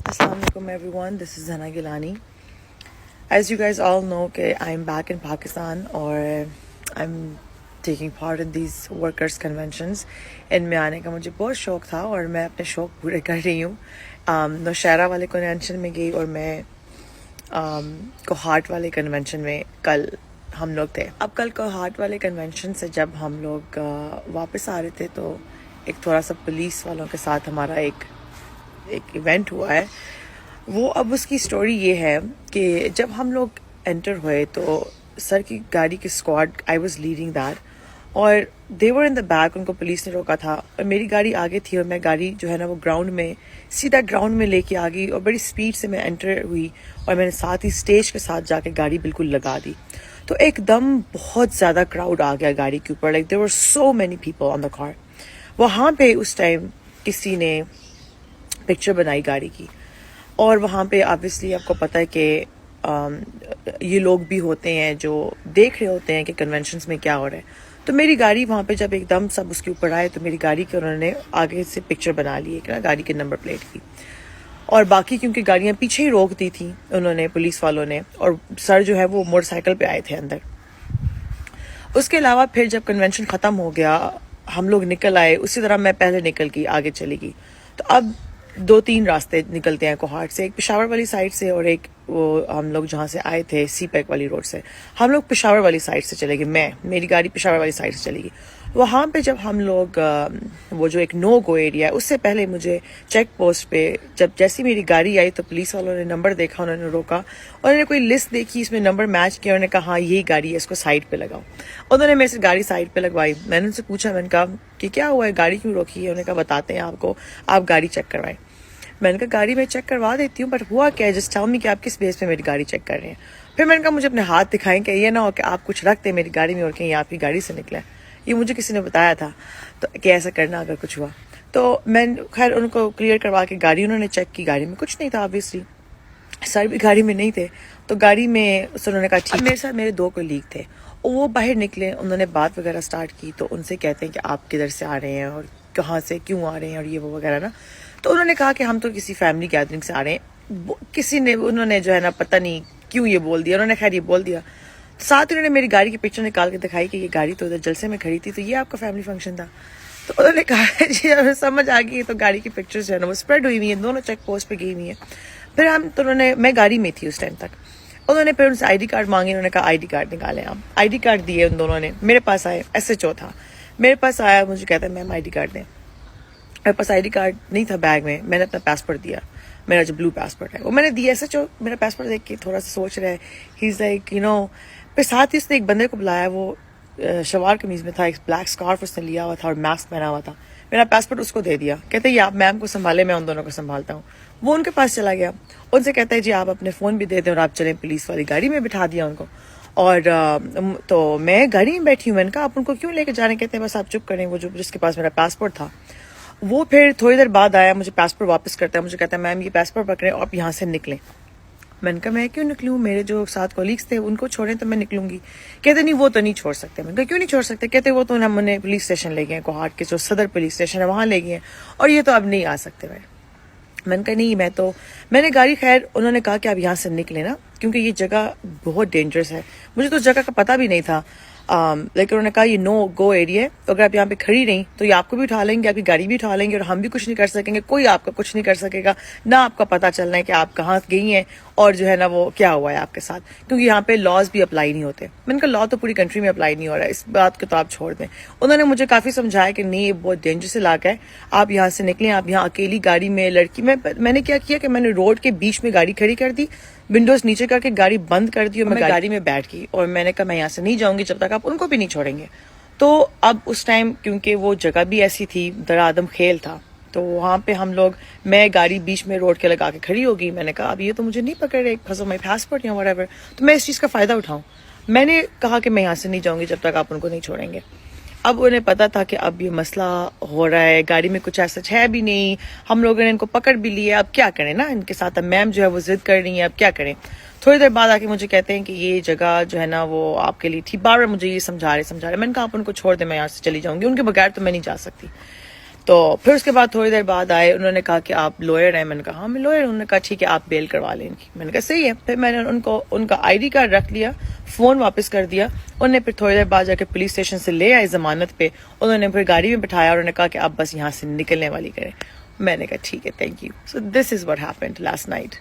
Assalamu alaikum everyone, this is Hana Gilani. As you guys all know کہ I'm back in Pakistan اور I'm taking part in these workers conventions. ان میں آنے کا مجھے بہت شوق تھا اور میں اپنے شوق پورے کر رہی ہوں. نوشہرہ والے کنونشن میں گئی اور میں کوہارٹ والے کنونشن میں کل ہم لوگ تھے. اب کل کوہارٹ والے کنونشن سے جب ہم لوگ واپس آ رہے تھے تو ایک تھوڑا سا پولیس والوں کے ساتھ ہمارا ایک ایونٹ ہوا ہے. وہ اب اس کی سٹوری یہ ہے کہ جب ہم لوگ انٹر ہوئے تو سر کی گاڑی کی squad I was leading that اور دے ور ان دا بیک. ان کو پولیس نے روکا تھا اور میری گاڑی آگے تھی اور میں گاڑی جو ہے نا وہ گراؤنڈ میں سیدھا گراؤنڈ میں لے کے آ گئی اور بڑی اسپیڈ سے میں انٹر ہوئی اور میں نے ساتھ ہی اسٹیج کے ساتھ جا کے گاڑی بالکل لگا دی. تو ایک دم بہت زیادہ کراؤڈ آ گیا گاڑی کے اوپر. Like there were so many people on the car. وہاں پہ اس ٹائم کسی نے پکچر بنائی گاڑی کی اور وہاں پہ آبویسلی آپ کو پتہ ہے کہ یہ لوگ بھی ہوتے ہیں جو دیکھ رہے ہوتے ہیں کہ کنونشنز میں کیا ہو رہا ہے. تو میری گاڑی وہاں پہ جب ایک دم سب اس کے اوپر آئے تو میری گاڑی کے انہوں نے آگے سے پکچر بنا لی ہے گاڑی کے نمبر پلیٹ کی. اور باقی کیونکہ گاڑیاں پیچھے ہی روک دی تھیں انہوں نے پولیس والوں نے اور سر جو ہے وہ موٹر سائیکل پہ آئے تھے اندر. اس کے علاوہ پھر جب کنونشن ختم ہو گیا ہم لوگ نکل آئے اسی طرح میں پہلے نکل گئی آگے چلی گئی. تو اب 2-3 راستے نکلتے ہیں کوہارٹ سے. ایک پشاور والی سائڈ سے اور ایک وہ ہم لوگ جہاں سے آئے تھے سی پیک والی روڈ سے. ہم لوگ پشاور والی سائڈ سے چلے گئے. میری گاڑی پشاور والی سائڈ سے چلے گی. وہاں پہ جب ہم لوگ وہ جو ایک نو گو ایریا ہے اس سے پہلے مجھے چیک پوسٹ پہ جب جیسی میری گاڑی آئی تو پولیس والوں نے نمبر دیکھا, انہوں نے روکا اور انہوں نے کوئی لسٹ دیکھی اس میں نمبر میچ کیا. انہوں نے کہا ہاں یہی گاڑی ہے اس کو سائڈ پہ لگاؤ. انہوں نے میرے سے گاڑی سائڈ پہ لگوائی. میں نے ان سے پوچھا, میں نے کہا کہ کیا ہوا ہے گاڑی کیوں روکی ہے. انہوں نے کہا بتاتے ہیں آپ کو, آپ گاڑی چیک کروائیں. میں نے کہا گاڑی میں چیک کروا دیتی ہوں بٹ ہوا کیا ہے جسٹ ٹیل می کہ آپ کس بیس پہ میری گاڑی چیک کر رہے ہیں. پھر میں نے کہا مجھے اپنے ہاتھ دکھائیں کہ یہ نہ ہو کہ آپ کچھ رکھتے میری گاڑی میں اور کہیں آپ کی گاڑی سے نکلے. یہ مجھے کسی نے بتایا تھا تو کہ ایسا کرنا اگر کچھ ہوا. تو میں خیر ان کو کلیئر کروا کے گاڑی انہوں نے چیک کی. گاڑی میں کچھ نہیں تھا آبویسلی, سر بھی گاڑی میں نہیں تھے. تو گاڑی میں انہوں نے کہا ٹھیک. میرے ساتھ میرے 2 کولیگ تھے وہ باہر نکلے, انہوں نے بات وغیرہ سٹارٹ کی. تو ان سے کہتے ہیں کہ آپ کدھر سے آ رہے ہیں اور کہاں سے کیوں آ رہے ہیں اور یہ وہ وغیرہ نا. تو انہوں نے کہا کہ ہم تو کسی فیملی گیدرنگ سے آ رہے ہیں. کسی نے انہوں نے جو ہے نا پتہ نہیں کیوں یہ بول دیا. انہوں نے خیر یہ بول دیا. ساتھ انہوں نے میری گاڑی کی پکچر نکال کے دکھائی کہ یہ گاڑی تو ادھر جلسے میں کھڑی تھی تو یہ آپ کا فیملی فنکشن تھا. تو انہوں نے کہا جی سمجھ آ گئی. تو گاڑی کی پکچر جو ہے نا وہ اسپریڈ ہوئی ہوئی ہیں, دونوں چیک پوسٹ پہ گئی ہوئی ہیں. پھر انہوں نے, میں گاڑی میں تھی اس ٹائم تک, انہوں نے پھر ان سے آئی ڈی کارڈ مانگے. انہوں نے کہا آئی ڈی کارڈ نکالیں آپ. آئی ڈی کارڈ دیے ان دونوں نے. میرے پاس آئے, SHO تھا میرے پاس آیا, مجھے کہتا ہے میم آئی ڈی کارڈ دیں. میرے پاس آئی ڈی کارڈ نہیں تھا بیگ میں. میں نے اپنا پاسپورٹ دیا, میرا جو بلو پاسپورٹ ہے وہ میں نے دیا. SHO میرا پاسپورٹ دیکھ کے تھوڑا سا سوچ رہا ہے, ہی از لائک یو نو. پھر ساتھ ہی اس نے ایک بندے کو بلایا, وہ شلوار قمیض میں تھا, ایک بلیک اسکارف اس نے لیا ہوا تھا اور ماسک پہنا ہوا تھا. میرا پاسپورٹ اس کو دے دیا, کہتے یہ آپ میم کو سنبھالے, میں ان دونوں کو سنبھالتا ہوں. وہ ان کے پاس چلا گیا, ان سے کہتا ہے جی آپ اپنے فون بھی دے دیں اور آپ چلیں. پولیس والی گاڑی میں بٹھا دیا ان کو. اور تو میں گاڑی میں بیٹھی ہوں. میں نے کہا آپ ان کو کیوں لے کے جانے, کہتے ہیں بس آپ چپ کریں. وہ جو جس کے پاس میرا پاسپورٹ تھا وہ پھر تھوڑی دیر بعد آیا, مجھے پاسپورٹ واپس کرتا ہے. مجھے کہتا ہے میم یہ پاسپورٹ پکڑیں اور آپ یہاں سے نکلیں. میں نے کہا میں کیوں نکلوں, میرے جو ساتھ کولیگس تھے ان کو چھوڑیں تو میں نکلوں گی. کہتے نہیں وہ تو نہیں چھوڑ سکتے. میں نے کہا کیوں نہیں چھوڑ سکتے. کہتے وہ تو ہم انہیں پولیس اسٹیشن لے گئے ہیں, کوہارٹ کے جو صدر پولیس اسٹیشن ہے وہاں لے گئے ہیں اور یہ تو اب نہیں آ سکتے. میں نے کہا نہیں میں نے گاڑی, خیر انہوں نے کہا کہ آپ یہاں سے نکلیں نا کیونکہ یہ جگہ بہت ڈینجرس ہے. مجھے تو اس جگہ کا پتہ بھی نہیں تھا, لیکن انہوں نے کہا یہ نو گو ایریا ہے, تو اگر آپ یہاں پہ کھڑی رہیں تو یہ آپ کو بھی اٹھا لیں گے, آپ کی گاڑی بھی اٹھا لیں گے اور ہم بھی کچھ نہیں کر سکیں گے. کوئی آپ کا کچھ نہیں کر سکے گا, نہ آپ کا پتہ چلنا ہے کہ آپ کہاں گئی ہیں اور جو ہے نا وہ کیا ہوا ہے آپ کے ساتھ, کیونکہ یہاں پہ لاز بھی اپلائی نہیں ہوتے. میں نے کہا لا تو پوری کنٹری میں اپلائی نہیں ہو رہا ہے, اس بات کو تو آپ چھوڑ دیں. انہوں نے مجھے کافی سمجھایا کہ نہیں یہ بہت ڈینجرس علاقہ ہے, آپ یہاں سے نکلیں. آپ یہاں اکیلی گاڑی میں لڑکی میں نے کیا کیا کہ میں نے روڈ کے بیچ میں گاڑی کھڑی کر دی, ونڈوز نیچے کر کے گاڑی بند کر دی اور میں گاڑی میں بیٹھ گئی. اور میں نے کہا میں یہاں سے نہیں جاؤں گی جب تک آپ ان کو بھی نہیں چھوڑیں گے. تو اب اس ٹائم کیونکہ وہ جگہ بھی ایسی تھی, درآدم کھیل تھا, تو وہاں پہ ہم لوگ, میں گاڑی بیچ میں روڈ کے لگا کے کھڑی ہو گئی. میں نے کہا اب یہ تو مجھے نہیں پکڑ رہے, پھنسو میں پاسپورٹ یا whatever, تو میں اس چیز کا فائدہ اٹھاؤں. میں نے کہا کہ میں یہاں سے نہیں جاؤں گی جب تک آپ ان کو نہیں چھوڑیں گے. اب انہیں پتا تھا کہ اب یہ مسئلہ ہو رہا ہے, گاڑی میں کچھ ایسا ہے بھی نہیں, ہم لوگوں نے ان کو پکڑ بھی لیا, اب کیا کریں نا ان کے ساتھ. اب میم جو ہے وہ ضد کر رہی ہیں, اب کیا کریں. تھوڑی دیر بعد آ کے مجھے کہتے ہیں کہ یہ جگہ جو ہے نا وہ آپ کے لیے تھی. بار بار مجھے یہ سمجھا رہے. میں نے کہا آپ ان کو چھوڑ دیں, میں یہاں سے چلی جاؤں گی, ان کے بغیر تو میں نہیں جا سکتی. تو پھر اس کے بعد تھوڑی دیر بعد آئے, انہوں نے کہا کہ آپ لوئر ہیں. میں نے کہا ہاں میں لوئر ہوں. انہوں نے کہا ٹھیک ہے آپ بیل کروا لیں ان کی. میں نے کہا صحیح ہے. پھر میں نے ان کا آئی ڈی کارڈ رکھ لیا, فون واپس کر دیا. انہوں نے پھر تھوڑی دیر بعد جا کے پولیس اسٹیشن سے لے آئے ضمانت پہ. انہوں نے پھر گاڑی میں بٹھایا اور انہوں نے کہا کہ آپ بس یہاں سے نکلنے والی کریں. میں نے کہا ٹھیک ہے thank you. So this is what happened last night.